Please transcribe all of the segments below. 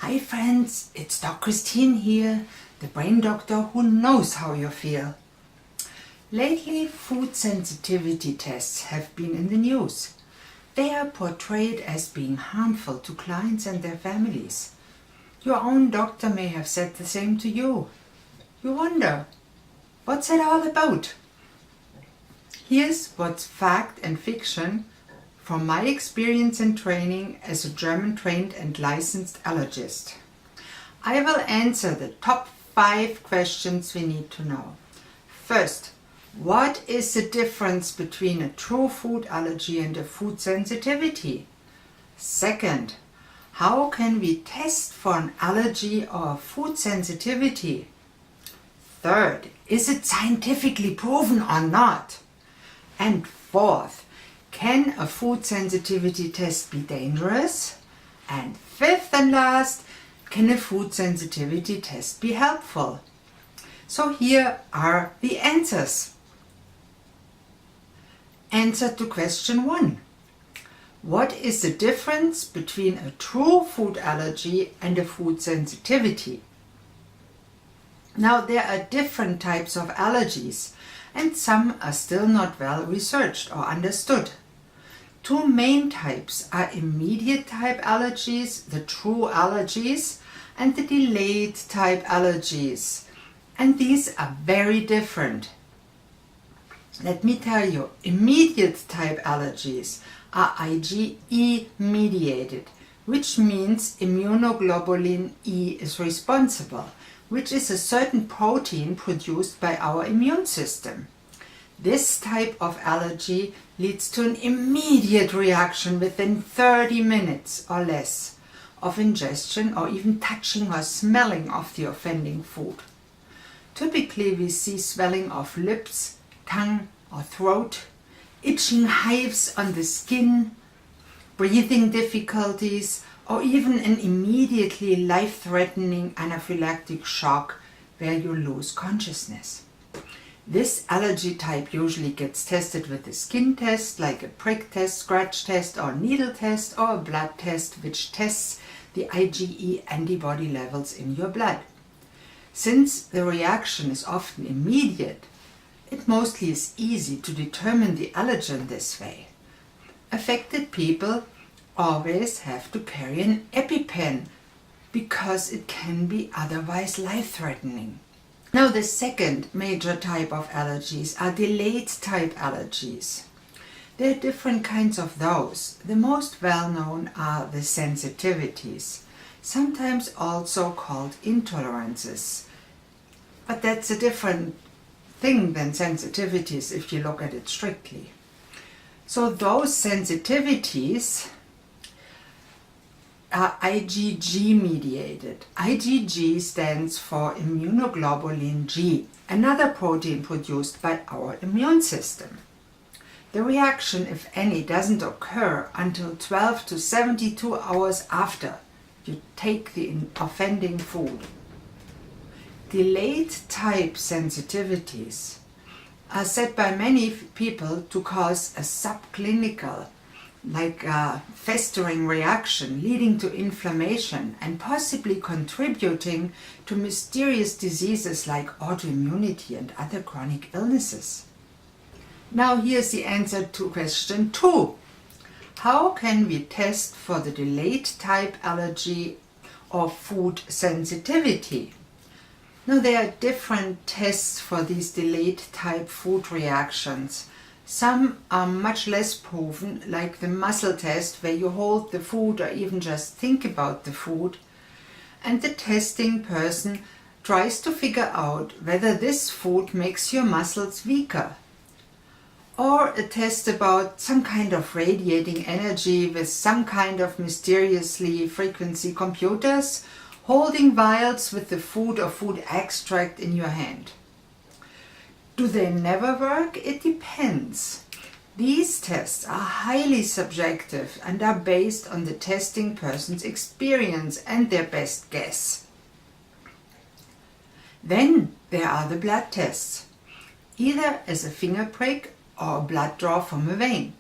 Hi friends, it's Dr. Christine here, the brain doctor who knows how you feel. Lately, food sensitivity tests have been in the news. They are portrayed as being harmful to clients and their families. Your own doctor may have said the same to you. You wonder, what's it all about? Here's what's fact and fiction from my experience and training as a German-trained and licensed allergist. I will answer the top 5 questions we need to know. First, what is the difference between a true food allergy and a food sensitivity? Second, how can we test for an allergy or food sensitivity? Third, is it scientifically proven or not? And fourth, can a food sensitivity test be dangerous? And fifth and last, can a food sensitivity test be helpful? So here are the answers. Answer to question 1. What is the difference between a true food allergy and a food sensitivity? Now, there are different types of allergies, and some are still not well researched or understood. 2 main types are immediate type allergies, the true allergies, and the delayed type allergies. And these are very different. Let me tell you, immediate type allergies are IgE mediated, which means immunoglobulin E is responsible, which is a certain protein produced by our immune system. This type of allergy leads to an immediate reaction within 30 minutes or less of ingestion or even touching or smelling of the offending food. Typically we see swelling of lips, tongue or throat, itching hives on the skin, breathing difficulties, or even an immediately life-threatening anaphylactic shock where you lose consciousness. This allergy type usually gets tested with a skin test like a prick test, scratch test or needle test, or a blood test which tests the IgE antibody levels in your blood. Since the reaction is often immediate, it mostly is easy to determine the allergen this way. Affected people always have to carry an EpiPen because it can be otherwise life-threatening. Now, the second major type of allergies are delayed type allergies. There are different kinds of those. The most well-known are the sensitivities, sometimes also called intolerances. But that's a different thing than sensitivities if you look at it strictly. So those sensitivities are IgG mediated. IgG stands for immunoglobulin G, another protein produced by our immune system. The reaction, if any, doesn't occur until 12 to 72 hours after you take the offending food. Delayed type sensitivities are said by many people to cause a subclinical, like a festering reaction leading to inflammation and possibly contributing to mysterious diseases like autoimmunity and other chronic illnesses. Now here's the answer to question 2. How can we test for the delayed type allergy or food sensitivity? Now there are different tests for these delayed type food reactions. Some are much less proven, like the muscle test where you hold the food or even just think about the food, and the testing person tries to figure out whether this food makes your muscles weaker. Or a test about some kind of radiating energy with some kind of mysteriously frequency computers holding vials with the food or food extract in your hand. Do they never work? It depends. These tests are highly subjective and are based on the testing person's experience and their best guess. Then there are the blood tests, either as a finger prick or a blood draw from a vein.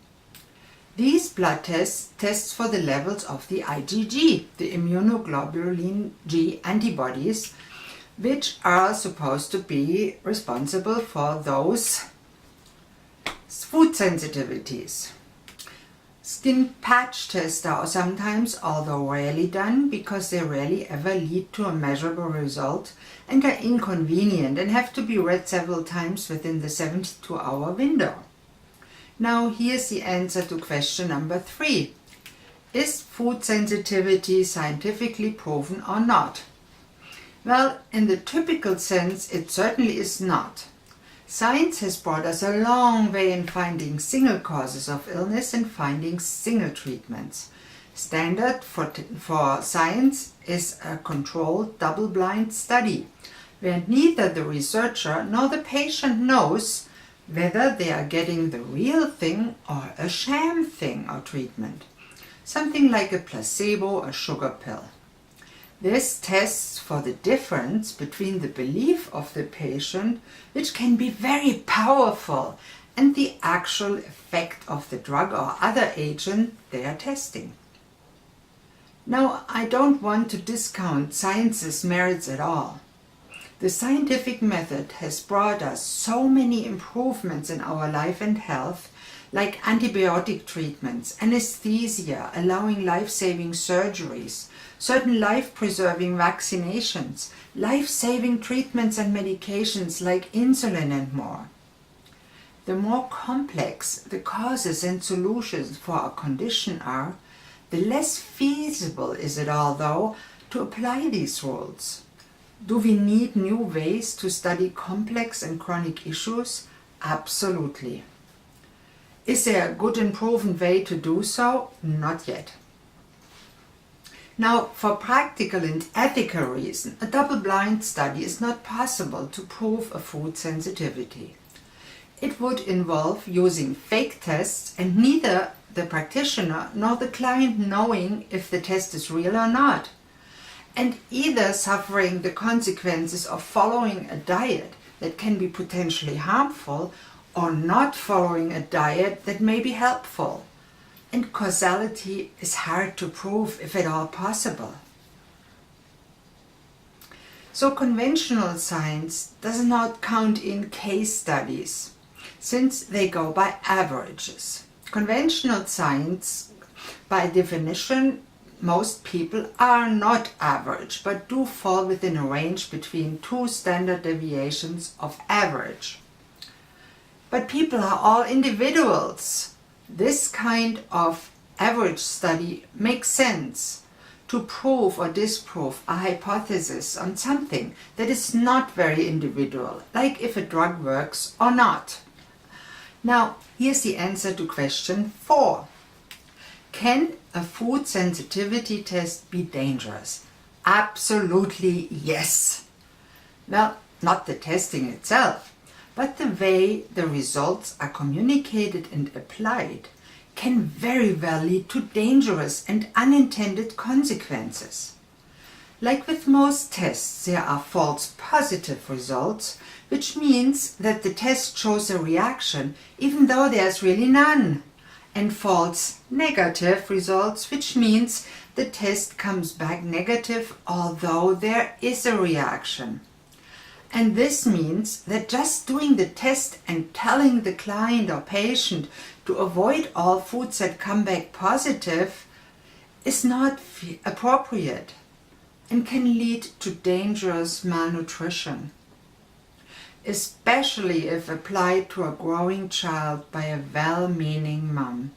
These blood tests for the levels of the IgG, the immunoglobulin G antibodies, which are supposed to be responsible for those food sensitivities. Skin patch tests are sometimes, although rarely done, because they rarely ever lead to a measurable result and are inconvenient and have to be read several times within the 72-hour window. Now here's the answer to question number 3. Is food sensitivity scientifically proven or not? Well, in the typical sense, it certainly is not. Science has brought us a long way in finding single causes of illness and finding single treatments. Standard for science is a controlled double-blind study, where neither the researcher nor the patient knows whether they are getting the real thing or a sham thing or treatment. Something like a placebo, a sugar pill. This tests for the difference between the belief of the patient, which can be very powerful, and the actual effect of the drug or other agent they are testing. Now, I don't want to discount science's merits at all. The scientific method has brought us so many improvements in our life and health, like antibiotic treatments, anesthesia, allowing life-saving surgeries, certain life-preserving vaccinations, life-saving treatments and medications like insulin and more. The more complex the causes and solutions for a condition are, the less feasible is it all, though, to apply these rules. Do we need new ways to study complex and chronic issues? Absolutely. Is there a good and proven way to do so? Not yet. Now, for practical and ethical reasons, a double-blind study is not possible to prove a food sensitivity. It would involve using fake tests and neither the practitioner nor the client knowing if the test is real or not, and either suffering the consequences of following a diet that can be potentially harmful or not following a diet that may be helpful. And causality is hard to prove, if at all possible. So conventional science does not count in case studies, since they go by averages. Conventional science, by definition, most people are not average, but do fall within a range between 2 standard deviations of average. But people are all individuals. This kind of average study makes sense to prove or disprove a hypothesis on something that is not very individual, like if a drug works or not. Now, here's the answer to question 4. Can a food sensitivity test be dangerous? Absolutely yes. Well, not the testing itself, but the way the results are communicated and applied can very well lead to dangerous and unintended consequences. Like with most tests, there are false positive results, which means that the test shows a reaction even though there's really none, and false negative results, which means the test comes back negative although there is a reaction. And this means that just doing the test and telling the client or patient to avoid all foods that come back positive is not appropriate and can lead to dangerous malnutrition, especially if applied to a growing child by a well-meaning mom.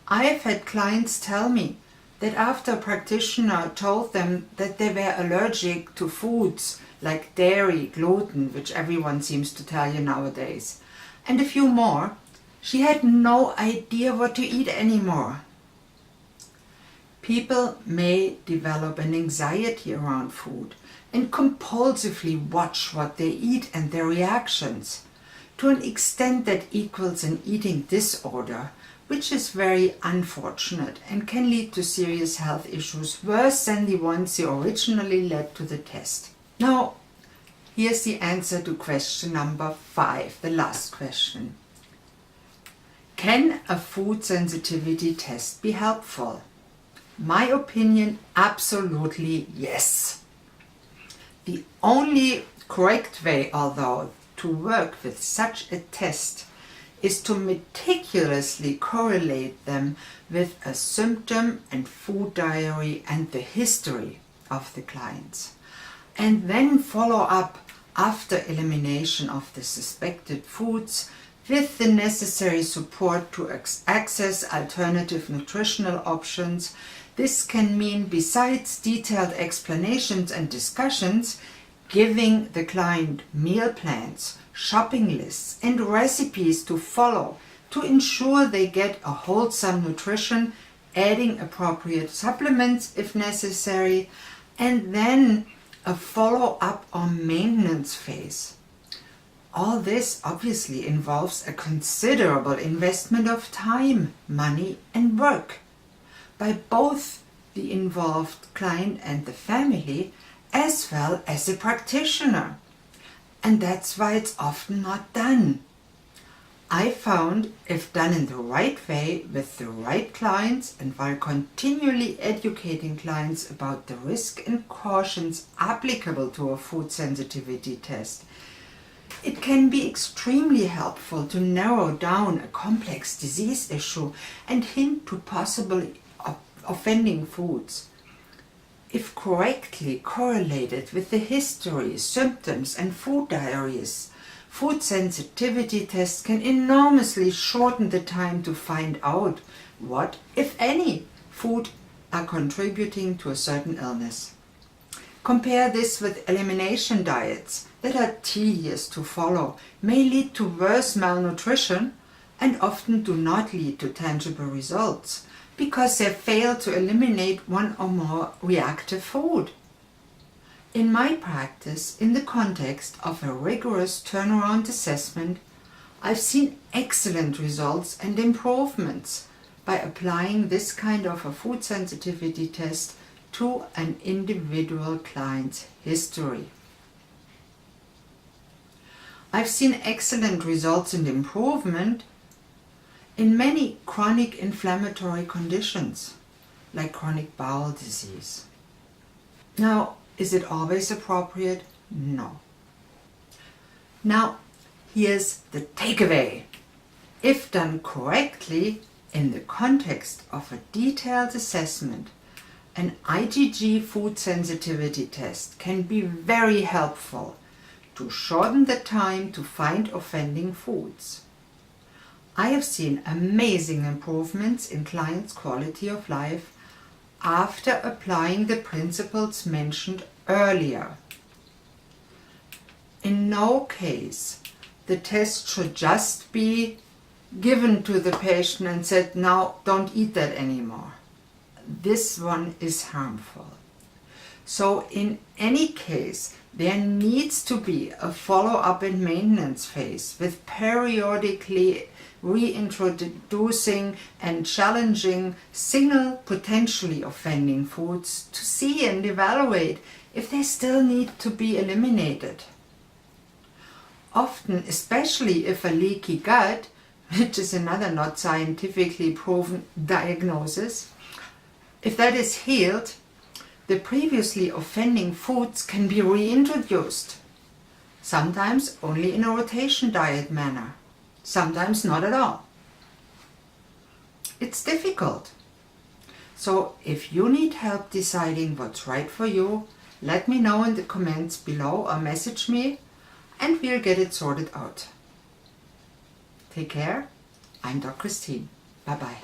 I have had clients tell me that after a practitioner told them that they were allergic to foods like dairy, gluten, which everyone seems to tell you nowadays, and a few more, she had no idea what to eat anymore. People may develop an anxiety around food and compulsively watch what they eat and their reactions, to an extent that equals an eating disorder, which is very unfortunate and can lead to serious health issues worse than the ones that originally led to the test. Now, here's the answer to question number 5, the last question. Can a food sensitivity test be helpful? My opinion, absolutely yes. The only correct way, although, to work with such a test is to meticulously correlate them with a symptom and food diary and the history of the clients, and then follow up after elimination of the suspected foods with the necessary support to access alternative nutritional options. This can mean, besides detailed explanations and discussions, giving the client meal plans, shopping lists, and recipes to follow to ensure they get a wholesome nutrition, adding appropriate supplements if necessary, and then a follow-up or maintenance phase. All this obviously involves a considerable investment of time, money, and work by both the involved client and the family, as well as the practitioner. And that's why it's often not done. I found, if done in the right way with the right clients and while continually educating clients about the risk and cautions applicable to a food sensitivity test, it can be extremely helpful to narrow down a complex disease issue and hint to possibly offending foods. If correctly correlated with the history, symptoms, and food diaries, food sensitivity tests can enormously shorten the time to find out what, if any, food are contributing to a certain illness. Compare this with elimination diets that are tedious to follow, may lead to worse malnutrition, and often do not lead to tangible results because they fail to eliminate one or more reactive food. In my practice, in the context of a rigorous turnaround assessment, I've seen excellent results and improvements by applying this kind of a food sensitivity test to an individual client's history. I've seen excellent results and improvement in many chronic inflammatory conditions, like chronic bowel disease. Now, is it always appropriate? No. Now, here's the takeaway. If done correctly, in the context of a detailed assessment, an IgG food sensitivity test can be very helpful to shorten the time to find offending foods. I have seen amazing improvements in clients' quality of life after applying the principles mentioned earlier. In no case, the test should just be given to the patient and said, now don't eat that anymore. This one is harmful. So in any case, there needs to be a follow-up and maintenance phase with periodically reintroducing and challenging single potentially offending foods to see and evaluate if they still need to be eliminated. Often, especially if a leaky gut, which is another not scientifically proven diagnosis, if that is healed, the previously offending foods can be reintroduced, sometimes only in a rotation diet manner, sometimes not at all. It's difficult. So if you need help deciding what's right for you, let me know in the comments below or message me and we'll get it sorted out. Take care. I'm Dr. Christine. Bye-bye.